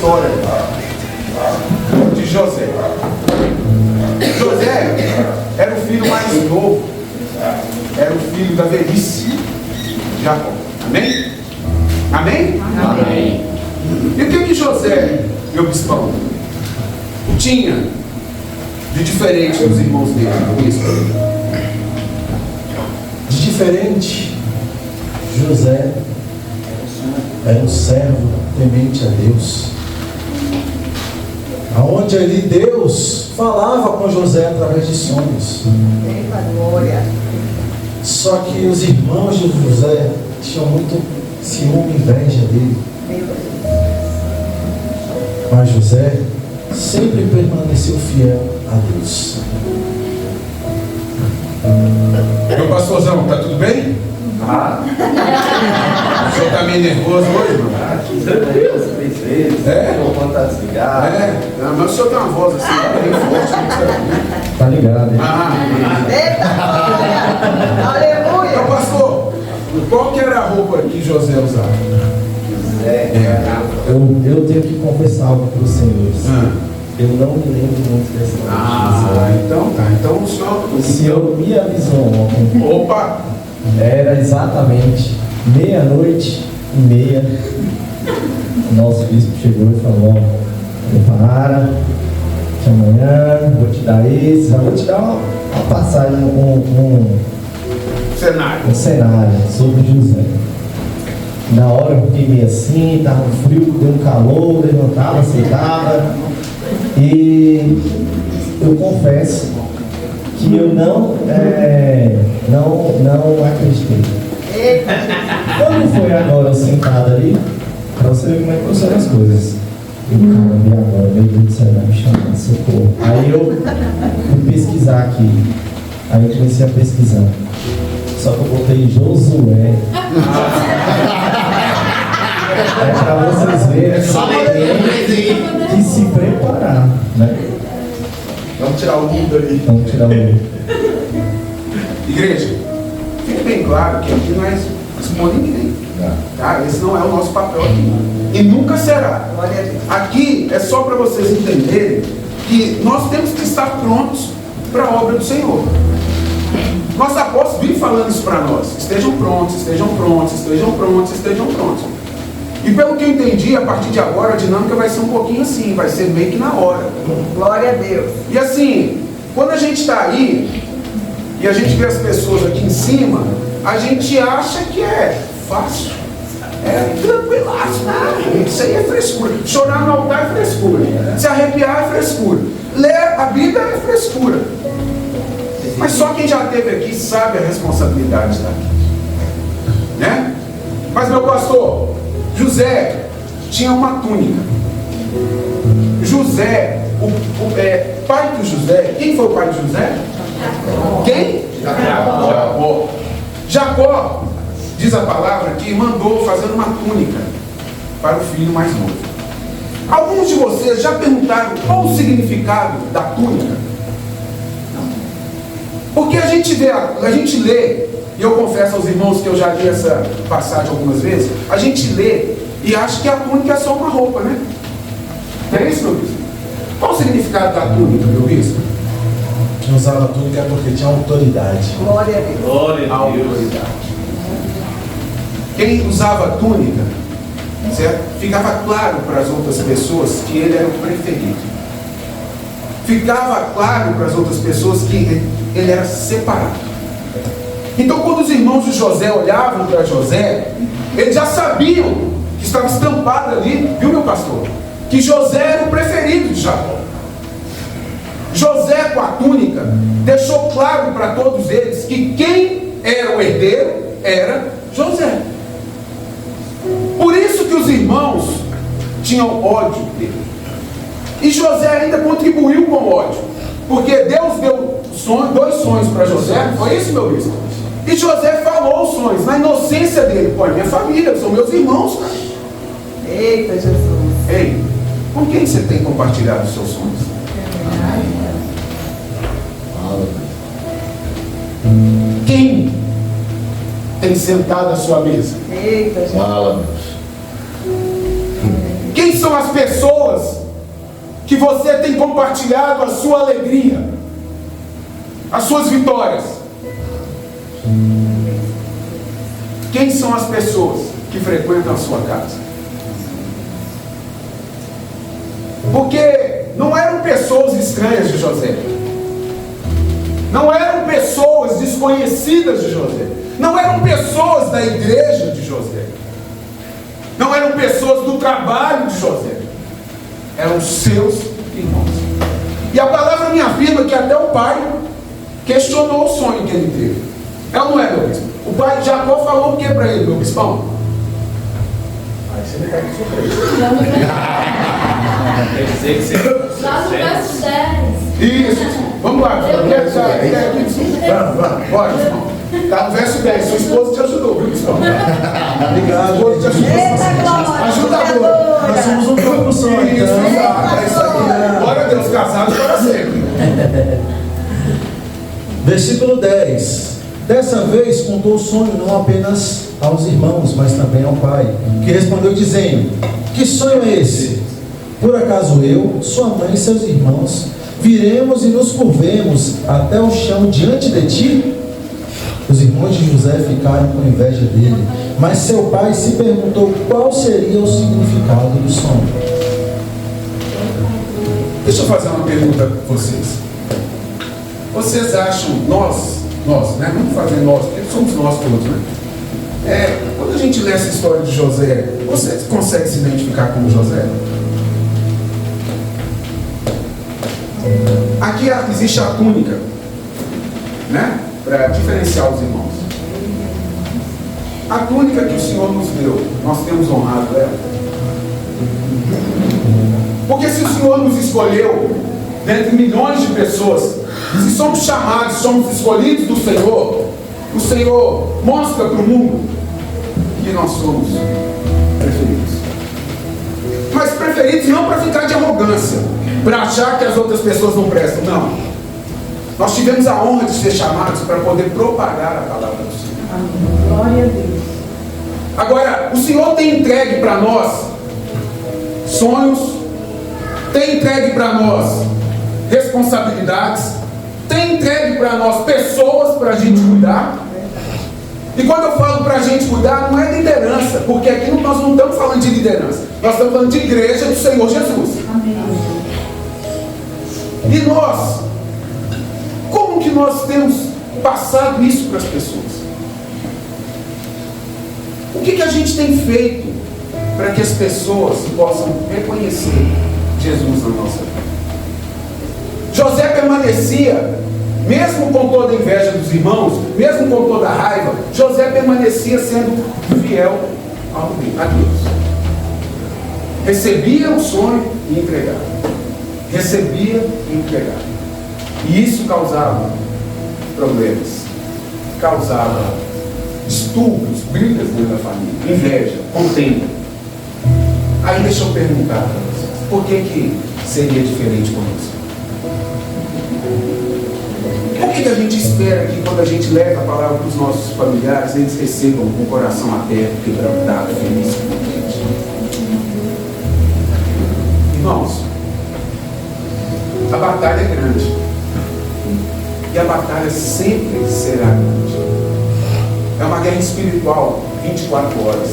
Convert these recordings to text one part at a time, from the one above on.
história de José. José era o filho mais novo, era o filho da velhice de Jacó. Amém? Amém? Amém. E o que José, meu bispão, tinha de diferente dos irmãos dele? De diferente, José era um servo temente a Deus, aonde ali Deus falava com José através de sonhos. Só que os irmãos de José tinham muito ciúme e inveja dele. Mas José sempre permaneceu fiel a Deus. Meu pastorzão, tá tudo bem? O senhor tá meio nervoso hoje, mano? Não, mas o senhor tem uma voz assim, bem forte. Tá ligado, hein? Aleluia! Então, pastor, qual que era a roupa que José usava? Eu tenho que confessar algo para os senhores. Eu não me lembro muito dessa noite. Então tá. Então o senhor... O senhor me avisou ontem. Opa! Era exatamente 00:30. O nosso bispo chegou e falou: prepara, que amanhã vou te dar esse, vou te dar uma passagem, um cenário sobre José. Na hora eu fiquei meio assim, estava frio, deu um calor, levantava, sentava. E eu confesso que eu não acreditei. Quando foi agora eu sentado ali, para você ver como é que funcionam as coisas. Eu, caramba, e agora? Meu Deus do céu, vai me chamar, socorro. Aí eu fui pesquisar aqui. Aí eu comecei a pesquisar. Só que eu botei Josué. É para vocês verem que se preparar, né? Vamos tirar o mundo ali. Vamos tirar o mundo. Igreja, fique bem claro que aqui não é expor ninguém. Tá? Esse não é o nosso papel aqui. E nunca será. Aqui é só para vocês entenderem que nós temos que estar prontos para a obra do Senhor. Nosso apóstolo vive falando isso para nós. Estejam prontos, estejam prontos, estejam prontos, estejam prontos. E pelo que eu entendi, a partir de agora a dinâmica vai ser um pouquinho assim, vai ser meio que na hora. Glória a Deus. E assim, quando a gente está aí e a gente vê as pessoas aqui em cima, a gente acha que é fácil, é tranquilaço. Isso aí é frescura. Chorar no altar é frescura. Se arrepiar é frescura. Ler a Bíblia é frescura. Mas só quem já esteve aqui sabe a responsabilidade daqui, né? Mas meu pastor, José tinha uma túnica. José, pai de José, quem foi o pai de José? Quem? Jacó. Jacó, diz a palavra, que mandou fazer uma túnica para o filho mais novo. Alguns de vocês já perguntaram qual o significado da túnica? Porque a gente lê, e eu confesso aos irmãos que eu já li essa passagem algumas vezes, a gente lê e acha que a túnica é só uma roupa, né? Não é isso, meu bispo? Qual o significado da túnica, meu bispo? Quem usava túnica é porque tinha autoridade. Glória a Deus. Glória a Deus. Autoridade. Quem usava túnica, certo? Ficava claro para as outras pessoas que ele era o preferido. Ficava claro para as outras pessoas que ele era separado. Então, quando os irmãos de José olhavam para José, eles já sabiam que estava estampado ali, viu, meu pastor? Que José era o preferido de Jacó. José, com a túnica, deixou claro para todos eles que quem era o herdeiro era José. Por isso que os irmãos tinham ódio dele. E José ainda contribuiu com o ódio, porque Deus deu dois sonhos para José, foi isso, meu bispo? E José falou os sonhos, na inocência dele: pô, é minha família, são meus irmãos, cara. Eita, Jesus. Ei, com quem você tem compartilhado os seus sonhos? Quem tem sentado à sua mesa? Eita, Jesus. Fala, Quem são as pessoas que você tem compartilhado a sua alegria, as suas vitórias? Quem são as pessoas que frequentam a sua casa? Porque não eram pessoas estranhas de José, não eram pessoas desconhecidas de José, não eram pessoas da igreja de José, não eram pessoas do trabalho de José, eram seus irmãos. E a palavra me afirma que até o pai questionou o sonho que ele teve. É ou não é, meu bispo? O pai de Jacó falou o que para ele, meu bispão? Aí você me pega de surpresa. Quer dizer que você... Lá no verso 10. Isso. Vamos lá. Vamos, bora, bispão. Está no verso 10. Sua esposa te ajudou, viu, bispão? Obrigado. Sua esposa te ajudou. Ajudador. Nós somos um corpo só, Isso, então. exato. É isso aí. Glória a Deus, casados para sempre. Versículo 10. Dessa vez contou o sonho não apenas aos irmãos, mas também ao pai, que respondeu dizendo: que sonho é esse? Por acaso eu, sua mãe e seus irmãos viremos e nos curvemos até o chão diante de ti? Os irmãos de José ficaram com inveja dele, mas seu pai se perguntou qual seria o significado do sonho. Deixa eu fazer uma pergunta para vocês. Vocês acham, nós, né? Vamos fazer nós, porque somos nós todos, né? Quando a gente lê essa história de José, você consegue se identificar como José? Aqui existe a túnica, né? Para diferenciar os irmãos. A túnica que o Senhor nos deu, nós temos honrado ela. Porque se o Senhor nos escolheu dentre milhões de pessoas, se somos chamados, somos escolhidos do Senhor, o Senhor mostra para o mundo que nós somos preferidos. Mas preferidos não para ficar de arrogância, para achar que as outras pessoas não prestam, não. Nós tivemos a honra de ser chamados para poder propagar a palavra do Senhor. Glória a Deus. Agora, o Senhor tem entregue para nós sonhos, tem entregue para nós responsabilidades, tem entregue para nós pessoas para a gente cuidar. E quando eu falo para a gente cuidar, não é liderança, porque aqui nós não estamos falando de liderança, nós estamos falando de igreja do Senhor Jesus. Amém. E nós, como que nós temos passado isso para as pessoas? O que a gente tem feito para que as pessoas possam reconhecer Jesus na nossa vida? José permanecia, mesmo com toda a inveja dos irmãos, mesmo com toda a raiva, José permanecia sendo fiel a Deus. Recebia o sonho e entregava. Recebia e entregava. E isso causava problemas, causava distúrbios, brigas dentro da família, inveja, contenda. Aí deixa eu perguntar para vocês, por que seria diferente conosco? Por que a gente espera que quando a gente leva a palavra para os nossos familiares, eles recebam com o coração aberto, quebrantado, feliz com a gente? Irmãos, a batalha é grande. E a batalha sempre será grande. É uma guerra espiritual, 24 horas.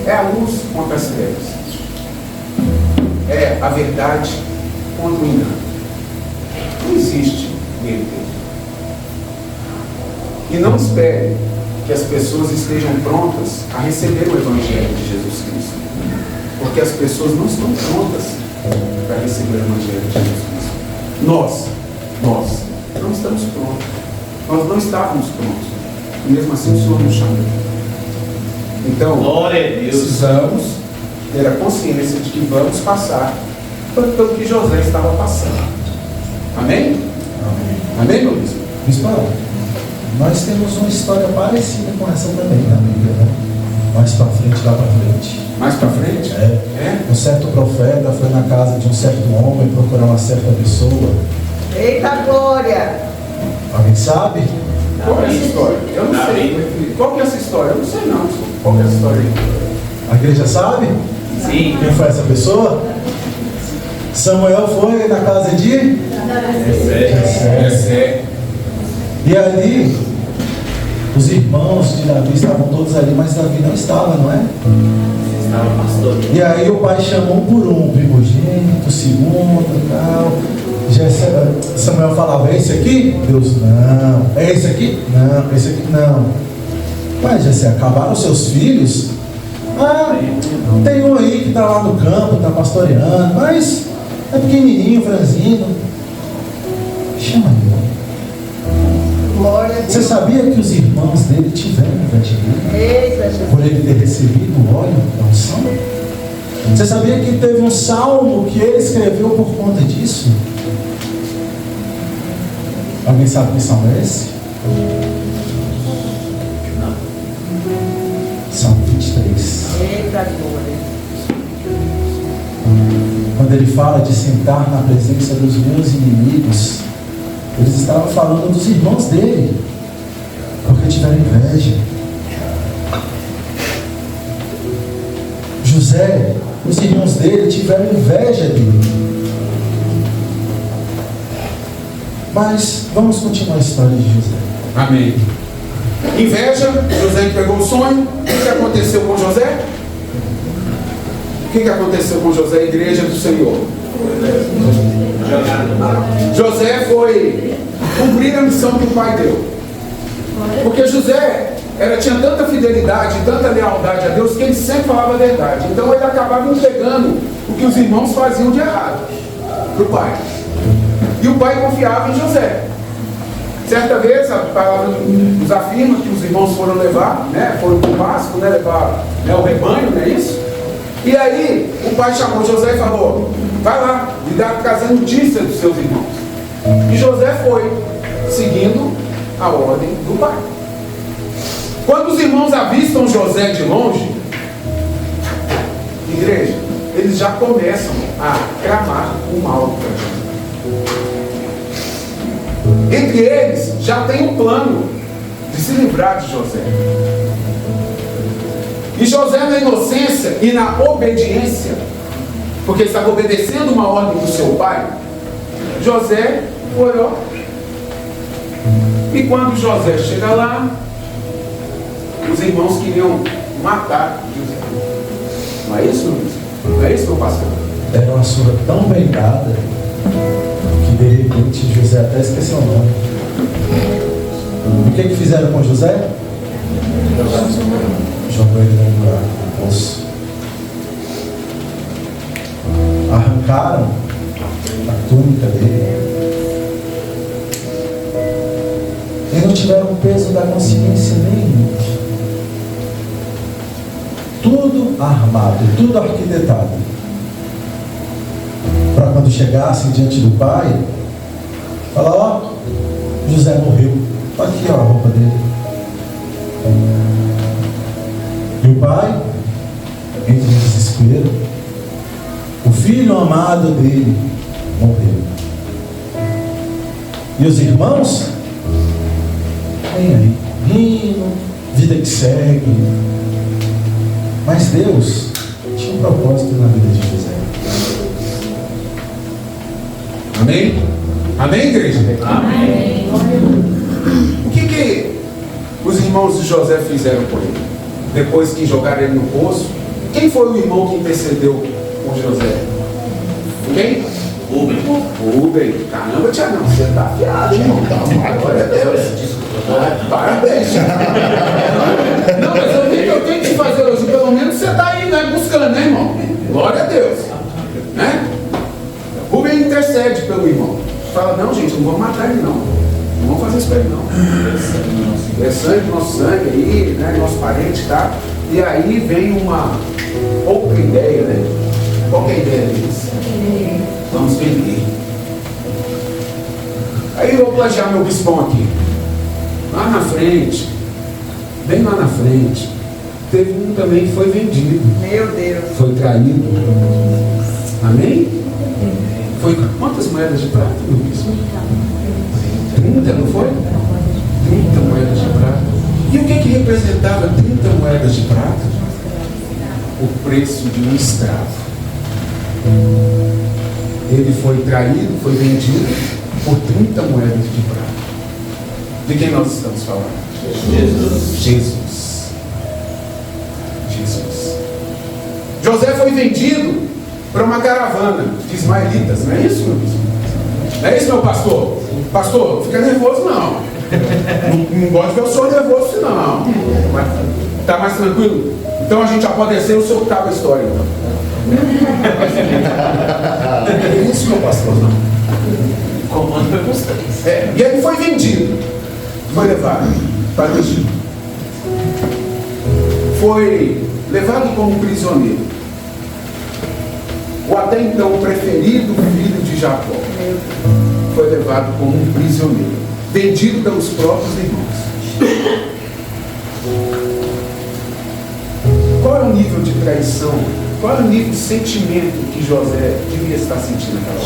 É a luz contra as trevas. É a verdade contra o engano. Não existe meio termo. E não espere que as pessoas estejam prontas a receber o Evangelho de Jesus Cristo. Porque as pessoas não estão prontas para receber o Evangelho de Jesus Cristo. Nós não estamos prontos. Nós não estávamos prontos. E mesmo assim o Senhor nos chamou. Então, Glória a Deus. precisamos ter a consciência de que vamos passar pelo que José estava passando. Amém? Amém, meu bispo? Bispo, nós temos uma história parecida com essa também na Bíblia, né? Mais para frente, lá para frente. Mais para frente? Um certo profeta foi na casa de um certo homem procurar uma certa pessoa. Eita glória! Alguém sabe? Qual é essa história? Eu não sei. Qual que é essa história? Eu não sei não. Qual que é essa história aí? A igreja sabe? Sim. Quem foi essa pessoa? Samuel foi na casa de Jessé. E ali, os irmãos de Davi estavam todos ali, mas Davi não estava, não é? Estava pastor. E aí o pai chamou um por um, o primogênito, o segundo e tal. Samuel falava, é esse aqui? Deus, não. É esse aqui? Não. Esse aqui, não. Mas Jessé, acabaram os seus filhos? Ah, tem um aí que está lá no campo, está pastoreando, mas é pequenininho, franzino. Chama ele. Glória a Deus. Você sabia que os irmãos dele tiveram inveja dele? Eita, Jesus. Por ele ter recebido o óleo da unção? Você sabia que teve um salmo que ele escreveu por conta disso? Alguém sabe que salmo é esse? Salmo 23. Eita, glória. Quando ele fala de sentar na presença dos meus inimigos, eles estavam falando dos irmãos dele, porque tiveram inveja. José, os irmãos dele tiveram inveja dele. Mas vamos continuar a história de José. Amém. Inveja, José que pegou o sonho. O que aconteceu com José? O que aconteceu com José, igreja do Senhor? José foi cumprir a missão que o pai deu. Porque José tinha tanta fidelidade, tanta lealdade a Deus, que ele sempre falava a verdade. Então ele acabava entregando o que os irmãos faziam de errado para o pai. E o pai confiava em José. Certa vez, a palavra nos afirma que os irmãos foram levar, foram para o pasto, levar o rebanho, não é isso? E aí, o pai chamou José e falou, vai lá, e dá trazer notícia dos seus irmãos. E José foi, seguindo a ordem do pai. Quando os irmãos avistam José de longe, igreja, eles já começam a clamar o mal para José. Entre eles, já tem um plano de se livrar de José. E José, na inocência e na obediência, porque ele estava obedecendo uma ordem do seu pai, José foi, ó. E quando José chega lá, os irmãos queriam matar José. Não é isso, Luiz? Não é isso, meu pastor? Era uma surra tão bem dada que de repente José até esqueceu o nome. O que fizeram com José? Jogou ele no poço. Arrancaram a túnica dele. E não tiveram o peso da consciência nenhum. Tudo armado, tudo arquitetado. Para quando chegassem diante do pai, falar, ó, José morreu. Está aqui, ó, a roupa dele. E o pai, entre em desespero, o filho amado dele morreu. E os irmãos, vem aí, rindo, vida que segue. Mas Deus tinha um propósito na vida de José. Amém? Amém, igreja? Amém. O que os irmãos de José fizeram por ele? Depois que jogaram ele no poço, quem foi o irmão que intercedeu com José? Quem? Rubem. Caramba, Tiagão, você está afiado, irmão. Glória a Deus. Parabéns. Não, mas eu tenho que te fazer hoje. Pelo menos você está aí, né, buscando, né, irmão? Glória a Deus. Né? Rubem intercede pelo irmão. Fala, não, gente, não vamos matar ele, não. Não vamos fazer isso para ele, não. É sangue, nosso sangue aí, né? Nosso parente, tá? E aí vem uma outra ideia, né? Qual que é a ideia deles? Vamos vender. Aí eu vou plagiar meu bispão aqui. Lá na frente, bem lá na frente, teve um também que foi vendido. Meu Deus. Foi traído. Amém? Foi quantas moedas de prata, meu bispo? 30, não foi? 30 moedas de prata. E o que representava 30 moedas de prata? o preço de um escravo. Ele foi traído, foi vendido por 30 moedas de prata. De quem nós estamos falando? Jesus. José foi vendido para uma caravana de ismaelitas, não é isso, meu bispo? Não é isso, meu pastor? Pastor, não fica nervoso não. Não gosto de ver o senhor nervoso, não. Está mais tranquilo? Então a gente já pode descer, o senhor que estava a história, então. É isso, meu pastor, não. O comando foi com os três. E ele foi vendido, foi levado para o Egito. Foi levado como prisioneiro. O até então preferido filho de Jacó foi levado como um prisioneiro, vendido pelos próprios irmãos. Qual é o nível de traição? Qual é o nível de sentimento que José devia estar sentindo naquela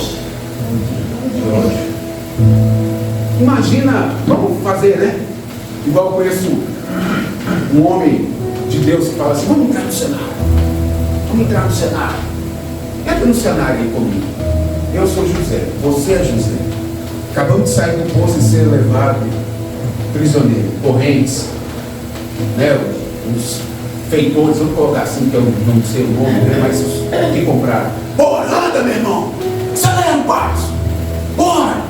hora? Imagina, vamos fazer, né? Igual eu conheço um homem de Deus que fala assim: vamos entrar no cenário. Vamos entrar no cenário. Entra no cenário aí comigo. Eu sou José, você é José. Acabamos de sair do poço e ser levado prisioneiro, correntes, né? Os feitores, vamos colocar assim, que eu não sei o nome, né? Mas os que compraram. Bora, anda, meu irmão! Acelera um passo! Bora!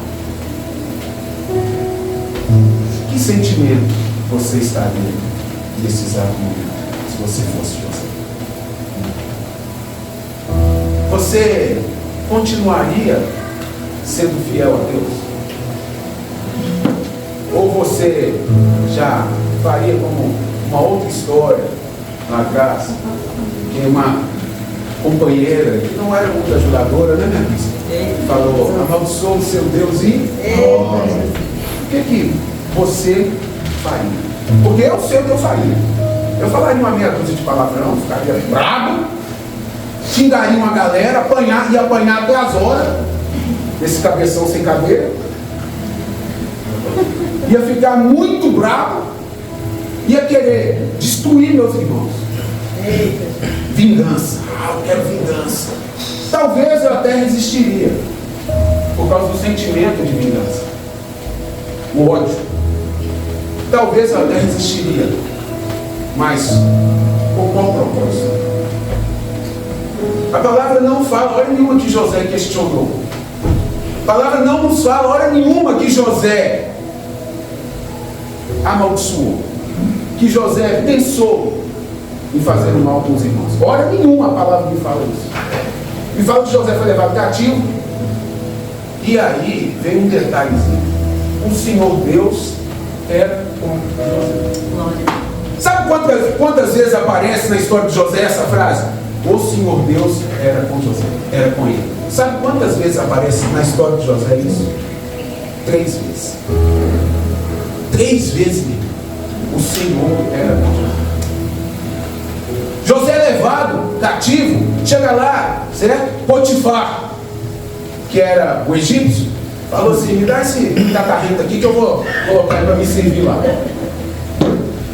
Que sentimento você está vendo nesse exato momento, se você fosse José? Você continuaria sendo fiel a Deus? Ou você já faria como uma outra história lá atrás, que uma companheira, que não era muito ajudadora, né, minha filha? Falou: amaldiçoa o seu Deus e o que você faria? Porque eu sei o que eu faria. Eu falaria uma meia dúzia de palavrão, ficaria bravo, xingaria uma galera, ia apanhar até as horas desse cabeção sem cadeira, ia ficar muito bravo, ia querer destruir meus irmãos. Vingança, eu quero vingança. Talvez eu até resistiria por causa do sentimento de vingança, o ódio. Talvez eu até resistiria, mas por qual propósito? A palavra não fala hora nenhuma que José questionou. A palavra não nos fala hora nenhuma que José amaldiçoou, que José pensou em fazer o mal com os irmãos. Hora nenhuma a palavra me fala isso. Me fala que José foi levado cativo. E aí vem um detalhezinho: o Senhor Deus era com José. Sabe quantas vezes aparece na história de José essa frase? O Senhor Deus era com José, era com ele. Sabe quantas vezes aparece na história de José isso? 3 vezes. 3 vezes, o Senhor era com José. José é levado cativo, chega lá, certo? Potifar, que era o egípcio, falou assim: me dá esse catarrento aqui que eu vou colocar ele para me servir lá.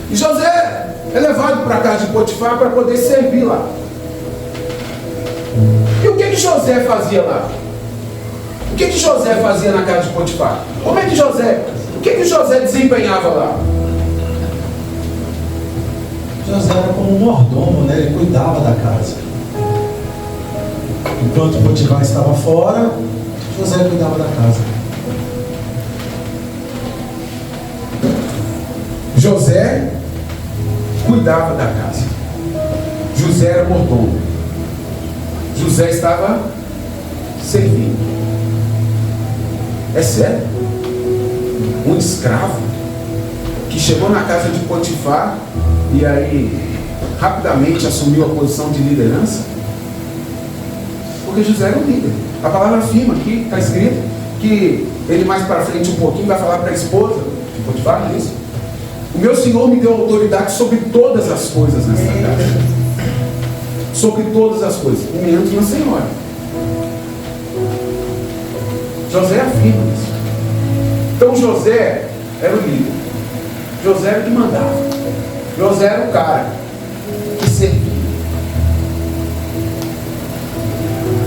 E José é levado para a casa de Potifar para poder servir lá. E o que José fazia lá? O que José fazia na casa de Potifar? Como é que José, o que José desempenhava lá? José era como um mordomo, né? Ele cuidava da casa. Enquanto Potifar estava fora, José cuidava da casa. José cuidava da casa. José era mordomo. José estava servindo. É sério? Um escravo que chegou na casa de Potifar e aí rapidamente assumiu a posição de liderança? Porque José era um líder. A palavra afirma aqui, está escrito, que ele mais para frente um pouquinho vai falar para a esposa de Potifar, não é isso? O meu Senhor me deu autoridade sobre todas as coisas nesta casa. Sobre todas as coisas, menos na Senhora. José afirma isso. Então José era o líder. José era o que mandava. José era o cara que servia.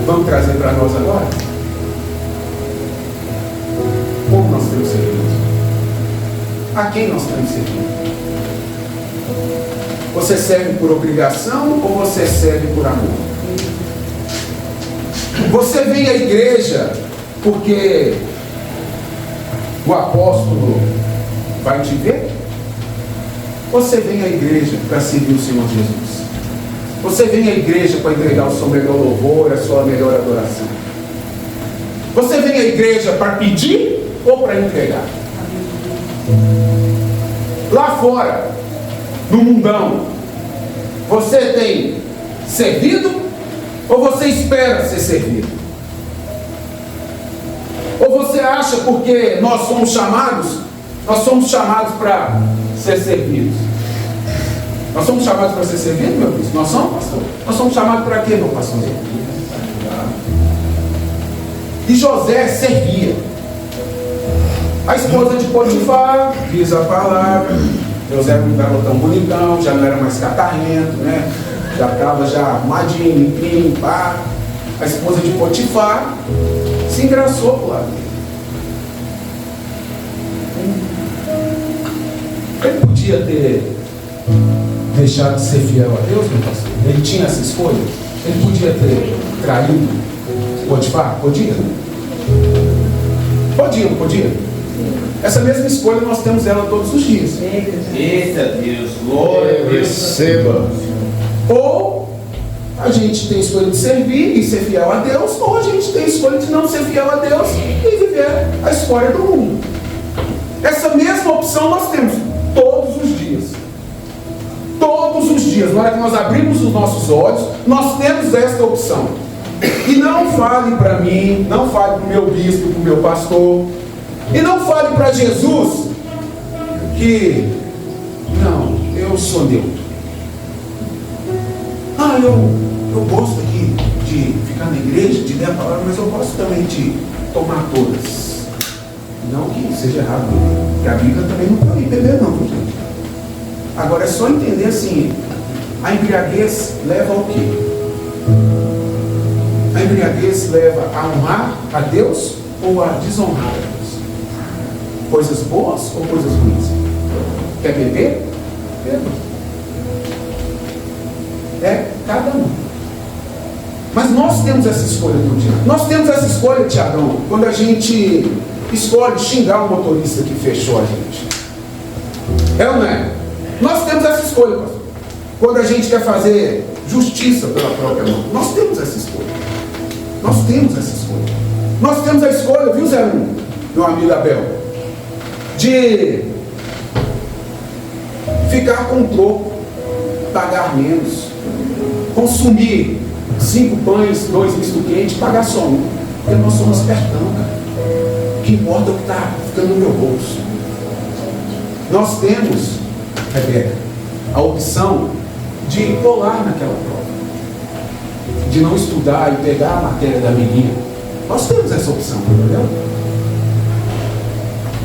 vamos trazer para nós agora? Como nós temos servido? A quem nós temos servido? Você serve por obrigação ou você serve por amor? Você vem à igreja porque o apóstolo vai te ver? Você vem à igreja para servir o Senhor Jesus? Você vem à igreja para entregar o seu melhor louvor, a sua melhor adoração? Você vem à igreja para pedir ou para entregar? Lá fora, no mundão, você tem servido ou você espera ser servido? Ou você acha porque nós somos chamados para ser servidos? Nós somos chamados para ser servidos, meu Deus? Nós somos, pastor? Nós somos chamados para quê, meu pastor? E José servia. A esposa de Potifar, diz a palavra, José era um garotão bonitão, já não era mais catarrento, né? Já estava já arrumadinho, limpinho, pá. A esposa de Potifar se engraçou por lá. Ele podia ter deixado de ser fiel a Deus, meu pastor? Ele tinha essa escolha? Ele podia ter traído Potifar? Podia? Podia, não podia? Essa mesma escolha nós temos ela todos os dias. Eita Deus, glória a Deus. Receba. Ou a gente tem a escolha de servir e ser fiel a Deus, ou a gente tem a escolha de não ser fiel a Deus e viver a história do mundo. Essa mesma opção nós temos todos os dias. Todos os dias, na hora que nós abrimos os nossos olhos, nós temos esta opção. E não fale para mim, não fale para o meu bispo, para o meu pastor, e não fale para Jesus que, não, eu sou neutro. Ah, eu gosto aqui de ficar na igreja, de ler a palavra, mas eu gosto também de tomar todas. Não que seja errado, porque a Bíblia também não pode beber não, gente. Agora é só entender assim, a embriaguez leva ao quê? A embriaguez leva a honrar a Deus ou a desonrar a Deus? Coisas boas ou coisas ruins? Quer beber? Beba. É cada um. Mas nós temos essa escolha todo dia. Nós temos essa escolha, Tiagão, quando a gente escolhe xingar o motorista que fechou a gente. É ou não é? Nós temos essa escolha, pastor. Quando a gente quer fazer justiça pela própria mão. Nós temos essa escolha. Nós temos essa escolha. Nós temos a escolha, viu, Zé, meu amigo Abel, de ficar com troco, pagar menos, consumir 5 pães, 2 misto quente, pagar só um. Porque nós somos pertão, cara. O que importa é o que está ficando no meu bolso. Nós temos, Rebeca, a opção de colar naquela prova, de não estudar e pegar a matéria da menina. Nós temos essa opção, entendeu?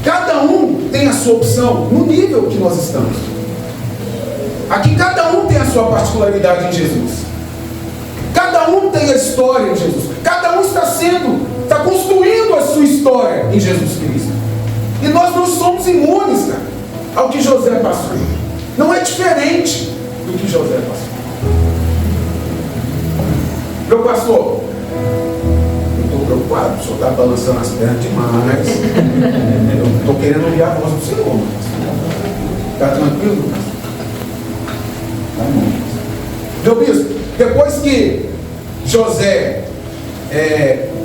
Cada um tem a sua opção no nível que nós estamos. Aqui cada um tem a sua particularidade em Jesus. Cada um tem a história em Jesus. Cada um está construindo a sua história em Jesus Cristo. E nós não somos imunes, cara, ao que José passou. Não é diferente do que José passou. Meu pastor, eu estou preocupado, o senhor está balançando as pernas demais. Eu estou querendo ouvir a voz do Senhor. Está tranquilo? Tá bom. Meu bispo, depois que José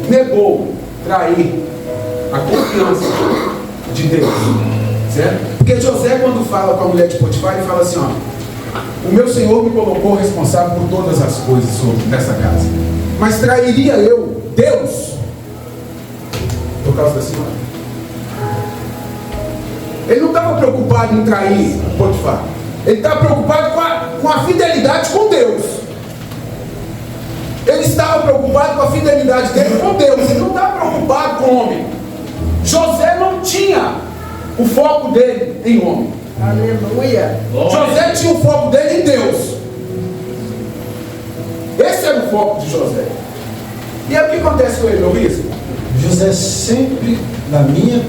negou, trair a confiança de Deus, certo? Porque José, quando fala com a mulher de Potifar, ele fala assim, ó: o meu Senhor me colocou responsável por todas as coisas nessa casa, mas trairia eu Deus por causa da senhora? Ele não estava preocupado em trair Potifar, ele estava preocupado com a fidelidade com Deus. Ele estava preocupado com a fidelidade dele com Deus. Ele não estava preocupado com o homem. José não tinha o foco dele em homem. Aleluia. José tinha o foco dele em Deus. Esse era o foco de José. E aí o que acontece com ele, meu bispo? José sempre, na minha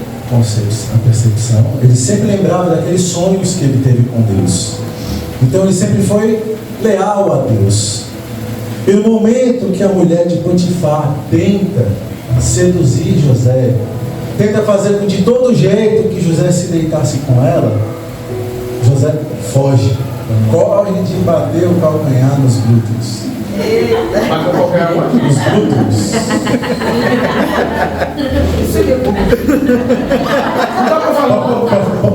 percepção, ele sempre lembrava daqueles sonhos que ele teve com Deus. Então ele sempre foi leal a Deus. E no momento que a mulher de Potifar tenta seduzir José, tenta fazer de todo jeito que José se deitasse com ela, José foge, corre de bater o calcanhar nos glúteos. Mas com qualquer uma. Nos glúteos. Não dá pra falar.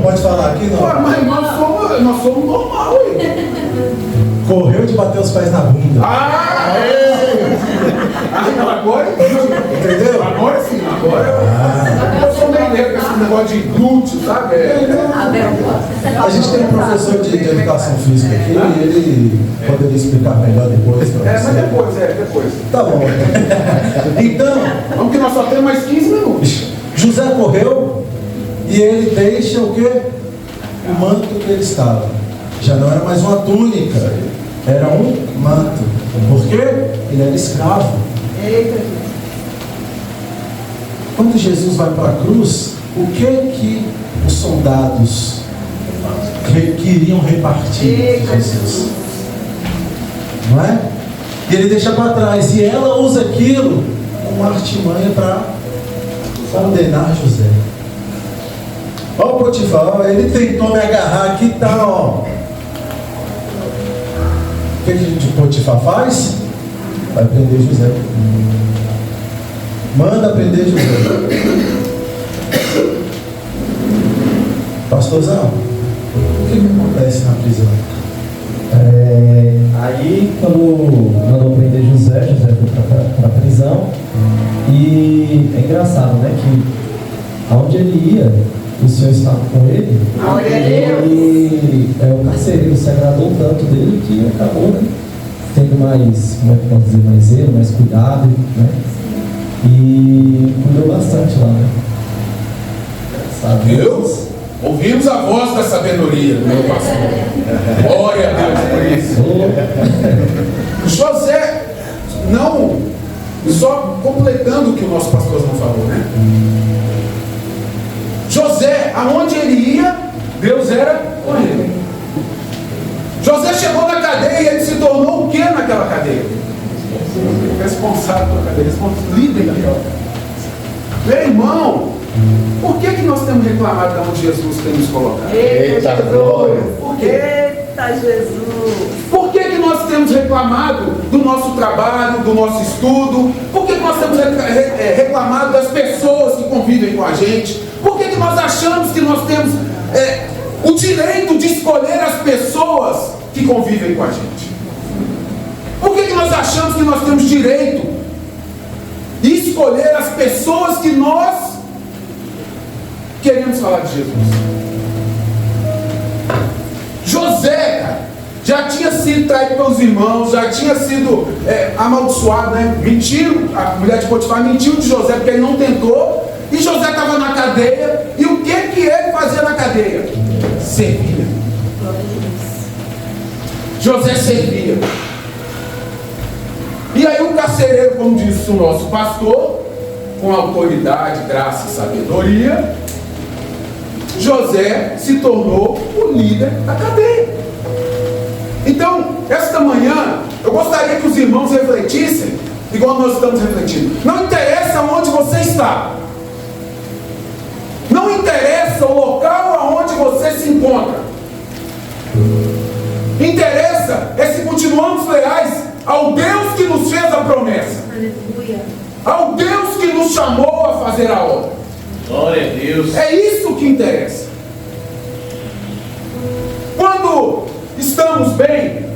Pode falar aqui, não? Pô, mas nós somos normal aí. Correu de bater os pés na bunda. Agora Entendeu? Agora sim, agora eu sou meio lento com esse negócio de glúteo, sabe? A gente tem um professor de educação física aqui e ele poderia explicar melhor depois para você. Mas depois. Tá bom. Então, Vamos que nós só temos mais 15 minutos. José correu e ele deixa o quê? O manto que ele estava. Já não era mais uma túnica, era um manto. Por quê? Ele era escravo. Quando Jesus vai para a cruz, o que os soldados queriam repartir de Jesus? Não é? E ele deixa para trás, e ela usa aquilo como uma artimanha para condenar José. Olha o Potifar, ele tentou me agarrar aqui e tal, ó. O que Potifar faz? Vai prender José. Manda prender José. Pastorzão, o que acontece na prisão? Aí, quando mandou prender José foi para a prisão. E é engraçado, né? Que aonde ele ia, o Senhor estava com ele. E o carcereiro se agradou tanto dele que acabou, né, tendo mais, como é que posso dizer, mais zelo, mais cuidado, né? E cuidou bastante lá, né? Deus, ouvimos a voz da sabedoria do meu pastor. Glória a Deus por isso. José, não, só completando o que o nosso pastor não falou, né? José, aonde ele ia, Deus era com ele. José chegou na cadeia e ele se tornou o que naquela cadeia? Responsável pela cadeia, líder daquela. Meu irmão, por que nós temos reclamado de onde Jesus tem nos colocado? Eita, glória! Por quê? Eita, Jesus! Por que nós temos reclamado do nosso trabalho, do nosso estudo? Por que nós temos reclamado das pessoas que convivem com a gente? Por que nós achamos que nós temos o direito de escolher as pessoas que convivem com a gente? Por que nós achamos que nós temos direito de escolher as pessoas que nós queremos falar de Jesus? José, cara, já tinha sido traído pelos irmãos, já tinha sido amaldiçoado, né? Mentiram, a mulher de Potifar mentiu de José porque ele não tentou. E José estava na cadeia. E o que ele fazia na cadeia? Servia. José servia. E aí o carcereiro, como disse o nosso pastor, com autoridade, graça e sabedoria, José se tornou o líder da cadeia. Então, esta manhã, eu gostaria que os irmãos refletissem, igual nós estamos refletindo. Não interessa onde você está. Não interessa o local aonde você se encontra. Interessa é se continuamos leais ao Deus que nos fez a promessa. Aleluia. Ao Deus que nos chamou a fazer a obra. Glória a Deus. É isso que interessa. Quando estamos bem,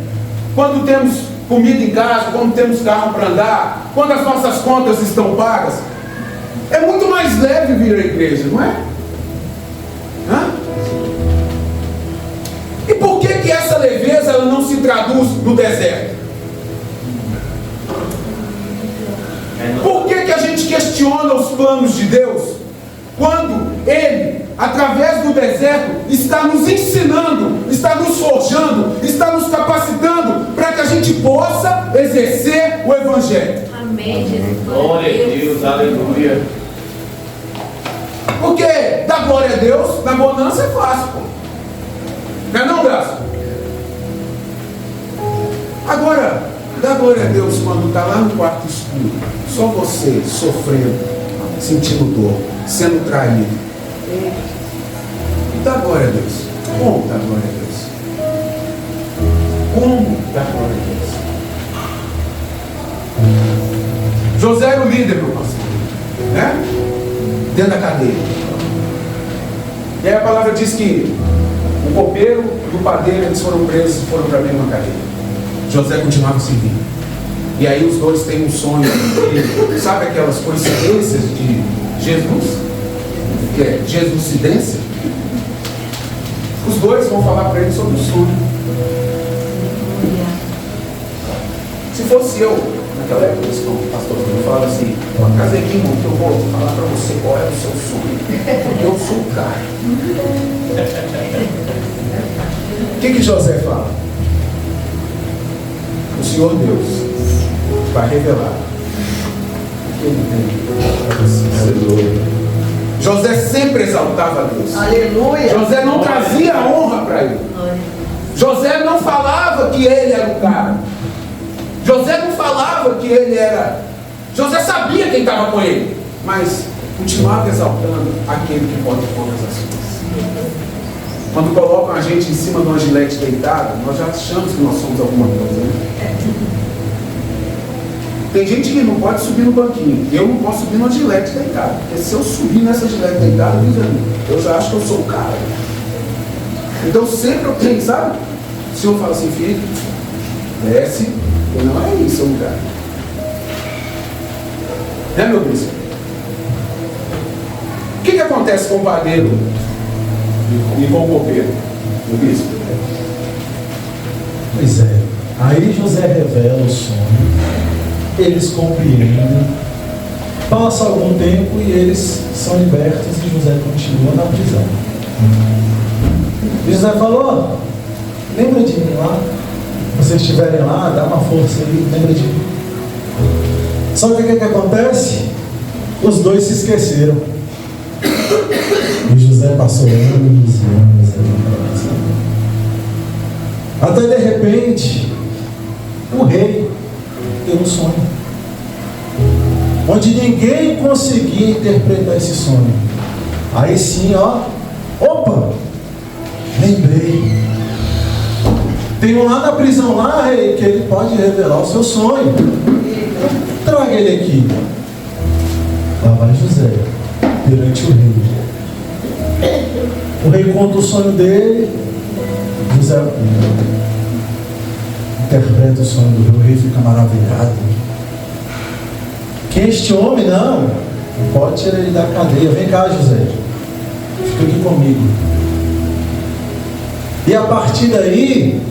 quando temos comida em casa, quando temos carro para andar, quando as nossas contas estão pagas, é muito mais leve vir à igreja, não é? Hã? E por que essa leveza ela não se traduz no deserto? Por que a gente questiona os planos de Deus quando Ele, através do deserto, está nos ensinando, está nos forjando, está nos capacitando para que a gente possa exercer o Evangelho? Amém, Jesus. Glória a Deus, aleluia. Porque dar glória a Deus, na bonança é fácil, pô. Não é não, Graça? Agora, dá glória a Deus quando está lá no quarto escuro, só você sofrendo, sentindo dor, sendo traído. Dá glória a Deus. Como dá glória a Deus? Como dá glória a Deus? José era o líder, meu pastor, né? Dentro da cadeia. E aí a palavra diz que o copeiro e o padeiro, eles foram presos e foram para a mesma cadeia. José continuava servindo. E aí os dois têm um sonho. Sabe aquelas coincidências de Jesus? Que é Jesuscidência? Os dois vão falar para ele sobre o sonho. Se fosse eu, naquela época, o pastor me falava assim: casa aqui, irmão, que eu vou falar para você qual é o seu sonho. Porque eu sou o cara. O que José fala? O Senhor Deus vai revelar o que ele tem. José sempre exaltava a Deus. Aleluia. José não trazia honra para ele. José não falava que ele era o cara. José não falava que ele era. José sabia quem estava com ele, mas continuava exaltando aquele que pode todas as coisas. Quando colocam a gente em cima de uma gilete deitada, nós já achamos que nós somos alguma coisa, né? Tem gente que não pode subir no banquinho. Eu não posso subir numa gilete deitada. Porque se eu subir nessa gilete deitada, eu já acho que eu sou o cara. Então sempre eu tenho, sabe? O Senhor fala assim: filho, desce, porque não é isso o lugar. Né, meu bispo? O que acontece com o padeiro e com o copeiro, meu bispo? Pois é. Aí José revela o sonho. Eles compreendem. Passa algum tempo e eles são libertos e José continua na prisão. José falou: lembra de mim lá? Vocês estiverem lá, dá uma força aí, lembra de mim. Só que o que acontece? Os dois se esqueceram. E José passou anos e anos ali. Até de repente, o rei teve um sonho onde ninguém conseguia interpretar esse sonho. Aí sim, ó, opa, lembrei. Tem um lá na prisão lá, rei, que ele pode revelar o seu sonho. Traga ele aqui. Lá vai José perante o rei. O rei conta o sonho dele. José interpreta o sonho do rei. O rei fica maravilhado. Quem é este homem? Não pode tirar ele da cadeia. Vem cá, José, fica aqui comigo. E a partir daí,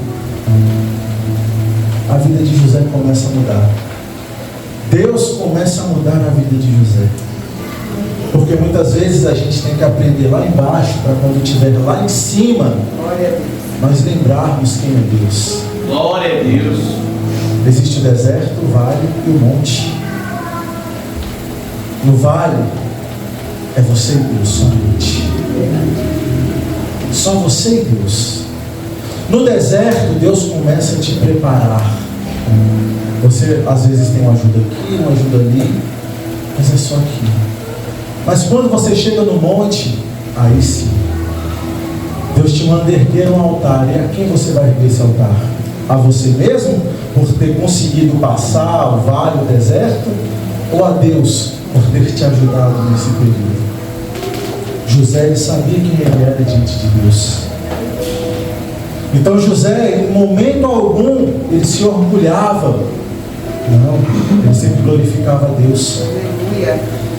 a vida de José começa a mudar. Deus começa a mudar a vida de José. Porque muitas vezes a gente tem que aprender lá embaixo, para quando estiver lá em cima, nós lembrarmos quem é Deus. Glória a Deus. Existe o deserto, o vale e o monte. No vale é você e Deus somente. Só você e Deus. No deserto, Deus começa a te preparar. Você às vezes tem uma ajuda aqui, uma ajuda ali, mas é só aqui. Mas quando você chega no monte, aí sim, Deus te manda erguer um altar. E a quem você vai erguer esse altar? A você mesmo, por ter conseguido passar o vale, o deserto? Ou a Deus, por ter te ajudado nesse período? José, ele sabia quem ele era diante de Deus. Então José, em momento algum, ele se orgulhava. Não, ele sempre glorificava a Deus.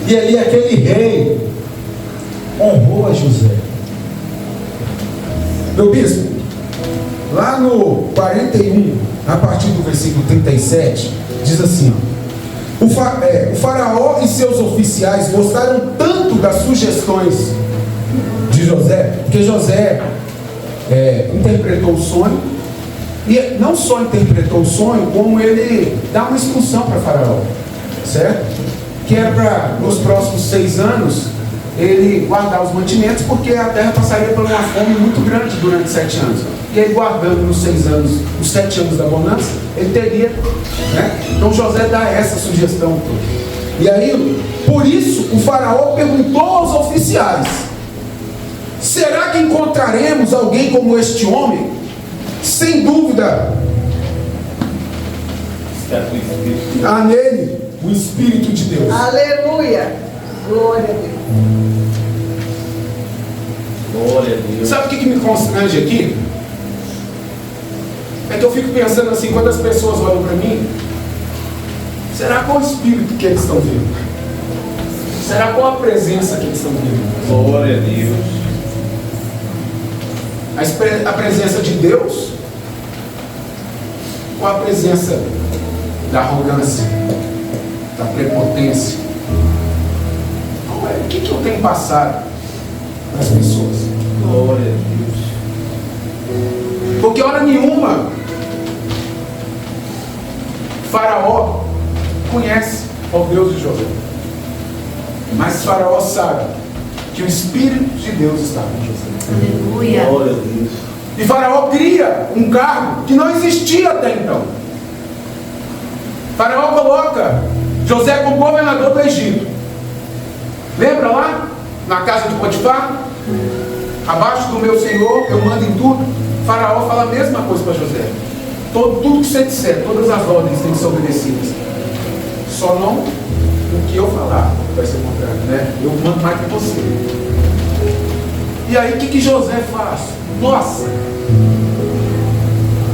E aí aquele rei honrou a José. Meu bispo, lá no 41, a partir do versículo 37, diz assim: ó, o faraó e seus oficiais gostaram tanto das sugestões de José, porque José interpretou o sonho, e não só interpretou o sonho, como ele dá uma instrução para Faraó, certo? que era para, nos próximos 6 anos, ele guardar os mantimentos, porque a terra passaria por uma fome muito grande durante 7 anos. E aí, guardando nos 6 anos, os 7 anos da bonança, ele teria, né? Então José dá essa sugestão. E aí, por isso, o faraó perguntou aos oficiais: será que encontraremos alguém como este homem? Sem dúvida, há nele o Espírito de Deus. Aleluia. Glória a Deus. Glória a Deus. Sabe o que me constrange aqui? É que eu fico pensando assim, quando as pessoas olham para mim, será qual o Espírito que eles estão vendo? Será qual a presença que eles estão vendo? Glória a Deus. A presença de Deus? Ou a presença da arrogância, da prepotência? O que eu tenho passado para as pessoas? Glória a Deus. Porque hora nenhuma Faraó conhece o Deus de José, mas Faraó sabe que o Espírito de Deus está com José. Aleluia. Glória a Deus. E Faraó cria um cargo que não existia até então. Faraó coloca José como governador do Egito. Lembra lá? Na casa de Potifar? Abaixo do meu senhor, eu mando em tudo. Faraó fala a mesma coisa para José. Tudo que você disser, todas as ordens têm que ser obedecidas. Só não o que eu falar vai ser contrário, né? Eu mando mais que você. E aí o que José faz? Nossa!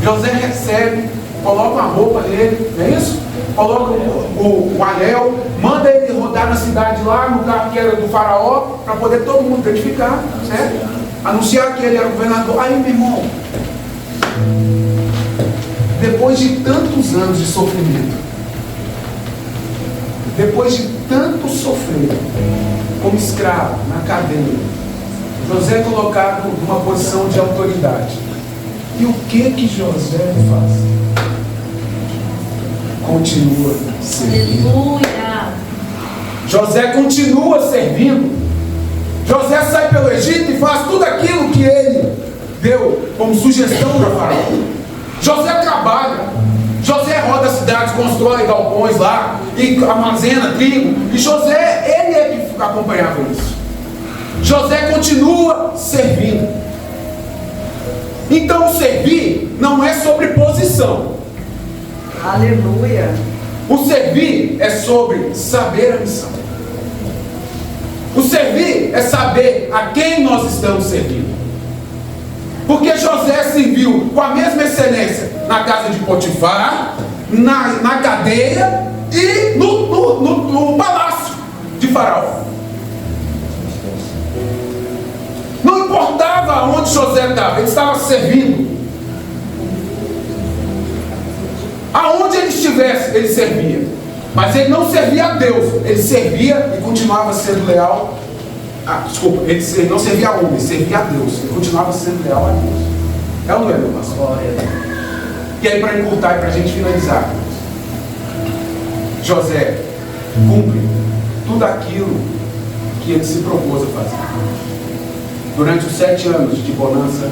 José recebe, coloca uma roupa nele, não é isso? Coloca o anel, manda ele rodar na cidade lá, no carro que era do faraó, para poder todo mundo identificar, certo? Anunciar que ele era governador. Aí, meu irmão, depois de tantos anos de sofrimento, depois de tanto sofrer, como escravo, na cadeia, José é colocado numa posição de autoridade. E o que José faz? Continua servindo. Aleluia. José continua servindo. José sai pelo Egito e faz tudo aquilo que ele deu como sugestão para Faraó. José trabalha. José roda a cidade, constrói galpões lá e armazena trigo. E José, ele é que acompanhava isso. José continua servindo. Então, o servir não é sobre posição. Aleluia. O servir é sobre saber a missão. O servir é saber a quem nós estamos servindo. Porque José serviu com a mesma excelência na casa de Potifar, na cadeia e no palácio de Faraó. Não importava onde José estava, ele estava servindo. Aonde ele estivesse, ele servia. Mas ele não servia a Deus, ele servia e continuava sendo leal. Ele não servia a homem, ele servia a Deus, ele continuava sendo leal a Deus. É ou não é, meu pastor? E aí, para encurtar e para a gente finalizar, José cumpre tudo aquilo que ele se propôs a fazer. Durante os 7 anos de bonança,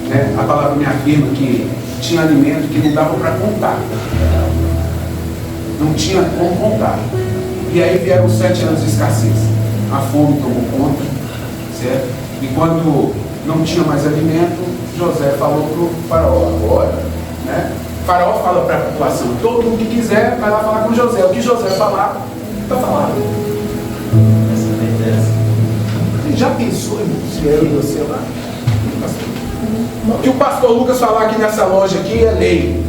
né, a palavra me afirma que tinha alimento que não dava para contar. Não tinha como contar. E aí vieram os 7 anos de escassez. A fome tomou conta, certo? E quando não tinha mais alimento, José falou para o faraó agora, né? O faraó fala para a população: todo mundo que quiser vai lá falar com José. O que José falar, está falado. Você já pensou, irmão, se eu e você lá? O que o pastor Lucas falar aqui nessa loja aqui é lei.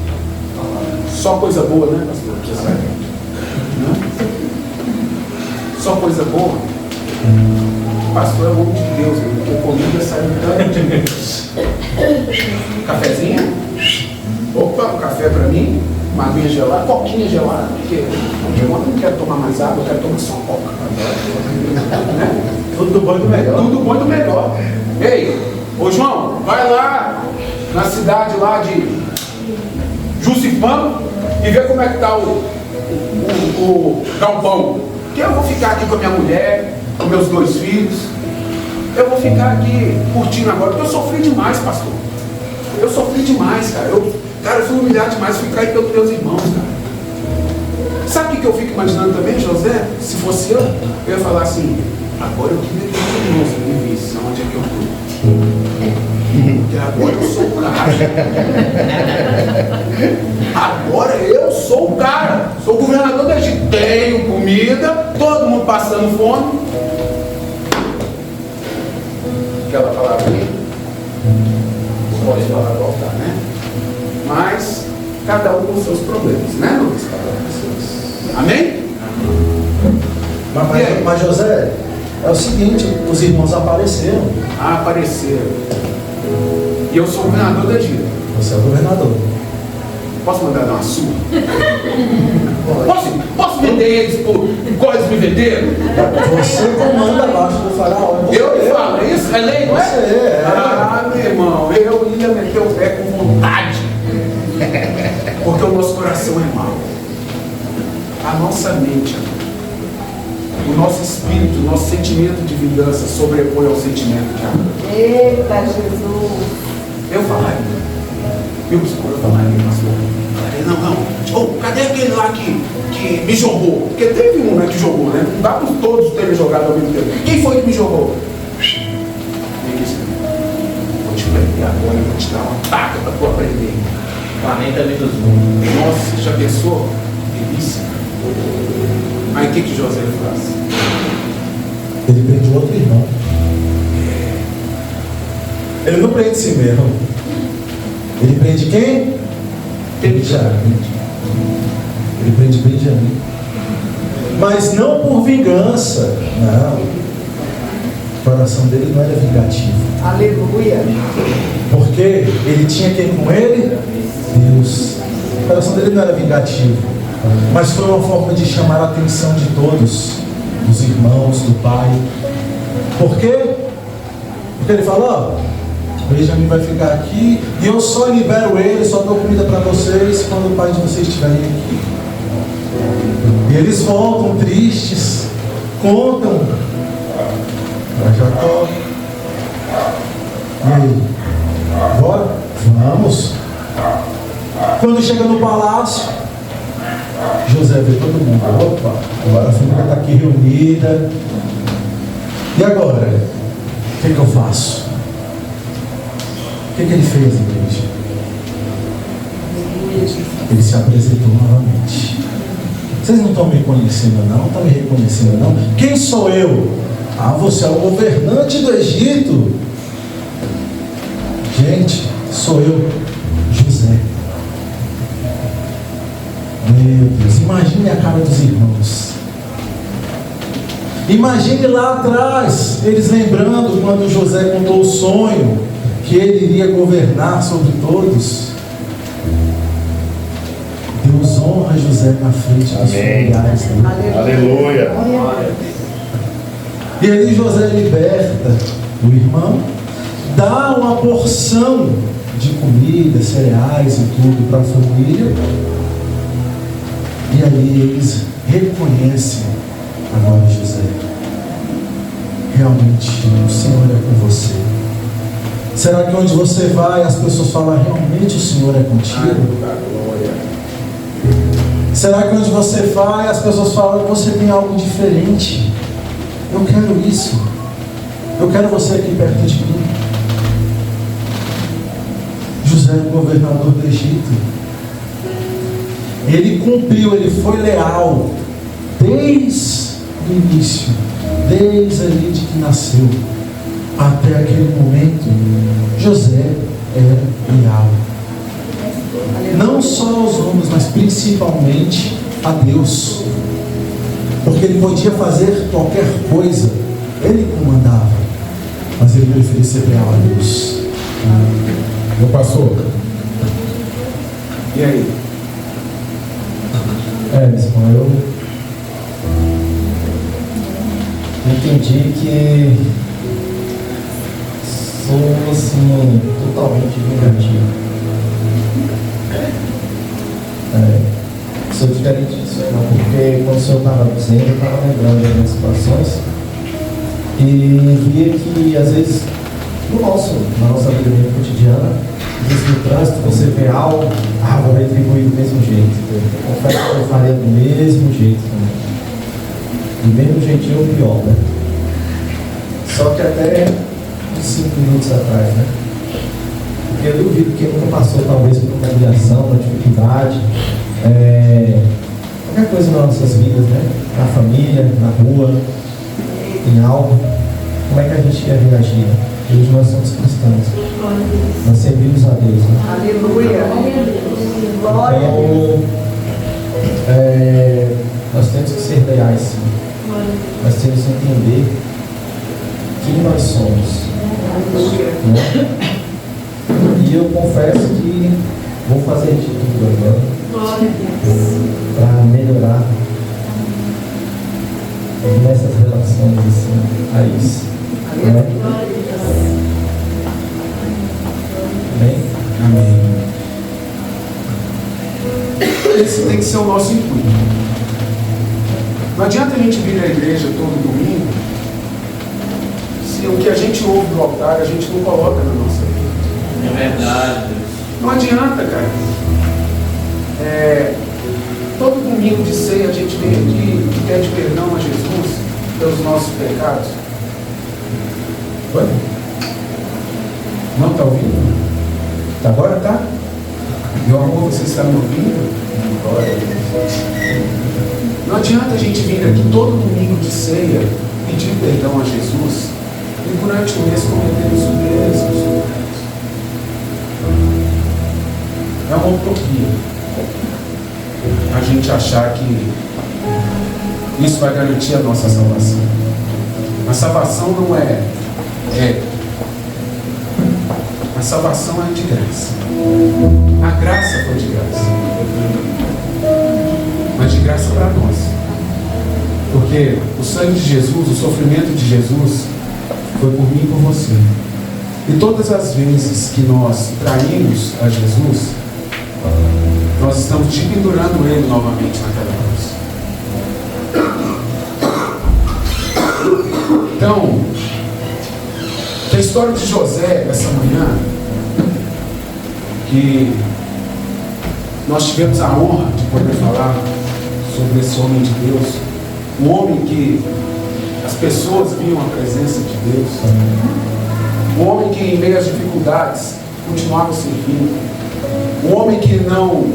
Só coisa boa, né, pastor? Você sabe? Não? Só coisa boa. O pastor é o homem de Deus, porque comida sai tanto. Cafezinho? Opa, um café para mim, uma aguinha gelada, coquinha gelada, porque eu não quero tomar mais água, eu quero tomar só coca. Né? Tudo do bom e do melhor. Tudo bom e do melhor. Ei, ô João, vai lá na cidade lá de Jucifano e vê como é que está o galpão. Que eu vou ficar aqui com a minha mulher, com meus 2 filhos. Eu vou ficar aqui curtindo agora, porque eu sofri demais, pastor. Eu sofri demais, cara. Eu fui humilhado demais, fui cair pelos meus irmãos, cara. Sabe o que eu fico imaginando também, José? Se fosse eu ia falar assim, agora eu queria que os irmãos me vissem onde é que eu estou. Porque agora eu sou o cara. Agora eu sou o cara. Sou o governador da Egito. Tenho comida, todo mundo passando fome. Aquela palavra ali, pode falar voltar, né? Mas cada um com seus problemas, né, Luiz? Amém? Mas José, é o seguinte, os irmãos apareceram. Apareceram. E eu sou o governador da Egito. Você é o governador. Posso mandar dar uma surra? Posso vender eles por coisas me venderam? Você comanda abaixo do faraó. Eu falo isso? É lei, não é? Você é. Meu irmão, eu ia meter o pé com vontade. Porque o nosso coração é mau. A nossa mente, o nosso espírito, o nosso sentimento de vingança sobrepõe ao sentimento de amor. Eita, Jesus. Eu falaria. Eu falaria, pastor. Não. Cadê aquele lá que me jogou? Porque teve um, né, que jogou, né? Não dá para todos terem jogado ao mesmo tempo. Quem foi que me jogou? Ele disse, vou te prender agora, vou te dar uma taca para tu aprender. Planeta dos mundos. Nossa, já pensou? Delícia. Aí o que José faz? Ele prende o outro irmão. Ele não prende si mesmo. Ele prende quem? Benjamim. Ele prende Benjamim. Mas não por vingança. Não. O coração dele não era vingativo. Aleluia. Porque ele tinha quem com ele? Deus. O coração dele não era vingativo. Mas foi uma forma de chamar a atenção de todos, dos irmãos, do pai. Por quê? Porque ele falou, ó, Benjamim vai ficar aqui e eu só libero ele, só dou comida para vocês quando o pai de vocês estiverem aqui. E eles voltam tristes, contam para Jacó. E aí? Bora? Vamos. Quando chega no palácio, José vê todo mundo. Opa, agora a família está aqui reunida. E agora? O que eu faço? O que ele fez, igreja? Ele se apresentou novamente. Vocês não estão me conhecendo não? Não estão me reconhecendo não? Quem sou eu? Você é o governante do Egito. Gente, sou eu, José. Meu Deus, imagine a cara dos irmãos. Imagine lá atrás, eles lembrando quando José contou o sonho, que ele iria governar sobre todos. Deus honra José na frente dos familiares. Aleluia. E ali José liberta o irmão, dá uma porção de comida, cereais e tudo para a família. E ali eles reconhecem agora José. Realmente o Senhor é com você. Será que onde você vai as pessoas falam, realmente o Senhor é contigo? Será que onde você vai as pessoas falam, você tem algo diferente? Eu quero isso. Eu quero você aqui perto de mim. José é o governador do Egito. Ele cumpriu, ele foi leal desde o início, desde ali de que nasceu até aquele momento. José era leal, não só aos homens, mas principalmente a Deus, porque ele podia fazer qualquer coisa, ele comandava, mas ele preferia ser leal a Deus. Meu pastor, e aí? Eu entendi que sou assim, totalmente vingativo. sou diferente disso, não, porque quando o senhor estava dizendo, eu estava lembrando de algumas situações e via que às vezes na nossa vida mesmo cotidiana, às vezes no trânsito você vê algo, vou retribuir do mesmo jeito. Eu confesso que eu faria do mesmo jeito também. Do mesmo jeitinho ou pior, né? Só que até uns 5 minutos atrás, né? Porque eu duvido que nunca passou talvez por uma humilhação, uma dificuldade, qualquer coisa nas nossas vidas, né? Na família, na rua, em algo. Como é que a gente ia reagir? Hoje nós somos cristãos. Nós servimos a Deus, né? Aleluia. Glória a Deus. Então, nós temos que ser leais, sim. Nós temos que entender quem nós somos. Né? E eu confesso que vou fazer de tudo agora para melhorar nessas relações assim, a isso. Né? Amém? Amém. Esse tem que ser o nosso intuito. Não adianta a gente vir à igreja todo domingo se o que a gente ouve do altar a gente não coloca na nossa vida. É verdade. Não adianta, cara. Todo domingo de ceia a gente vem aqui e pede perdão a Jesus pelos nossos pecados. Oi? Não está ouvindo? Agora tá? Meu amor, você está me ouvindo? Glória a Deus. Não adianta a gente vir aqui todo domingo de ceia pedir perdão a Jesus e durante o mês cometer os mesmos pecados. É uma utopia a gente achar que isso vai garantir a nossa salvação. A salvação não é. A salvação é de graça. A graça foi de graça. Mas de graça para nós. Porque o sangue de Jesus, o sofrimento de Jesus, foi por mim e por você. E todas as vezes que nós traímos a Jesus, nós estamos pendurando ele novamente naquela cruz. Então, a história de José essa manhã, que nós tivemos a honra de poder falar sobre esse homem de Deus, um homem que as pessoas viam a presença de Deus, um homem que em meio às dificuldades continuava servindo, um homem que não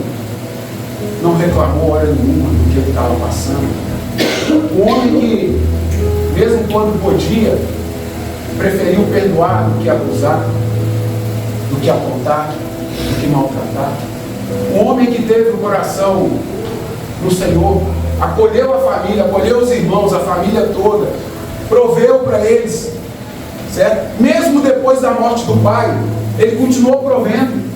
reclamou hora nenhuma do que ele estava passando, um homem que mesmo quando podia preferiu perdoar do que acusar, do que apontar, do que maltratar. Um homem que teve o coração no Senhor, acolheu a família, acolheu os irmãos, a família toda, proveu para eles, certo? Mesmo depois da morte do pai, ele continuou provendo.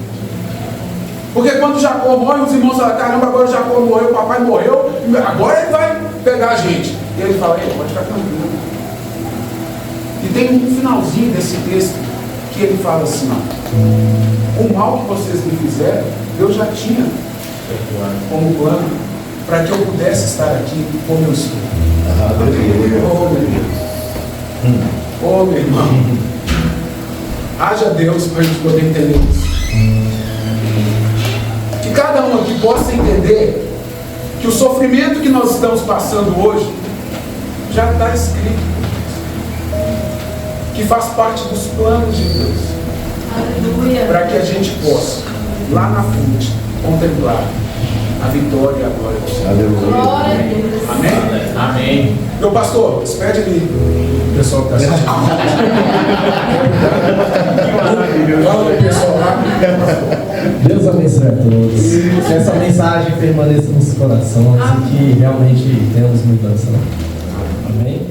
Porque quando Jacó morre, os irmãos falam: caramba, agora Jacó morreu, o papai morreu, agora ele vai pegar a gente. E ele fala: pode ficar tranquilo. E tem um finalzinho desse texto que ele fala assim: o mal que vocês me fizeram, Deus já tinha como plano para que eu pudesse estar aqui como eu estou. Oh, meu Deus. Oh, meu irmão. Haja Deus para a gente poder entender isso. Que cada um aqui possa entender que o sofrimento que nós estamos passando hoje já está escrito, que faz parte dos planos de Deus. Aleluia. Para que a gente possa, lá na frente, contemplar a vitória e a glória do Senhor. Aleluia. Glória a Deus. Amém? Amém. Meu pastor, despede ali o pessoal que está assistindo. Fala aí, pessoal. Deus abençoe a todos. Que essa mensagem permaneça no nosso coração, assim que realmente tenhamos mudança. Né? Amém?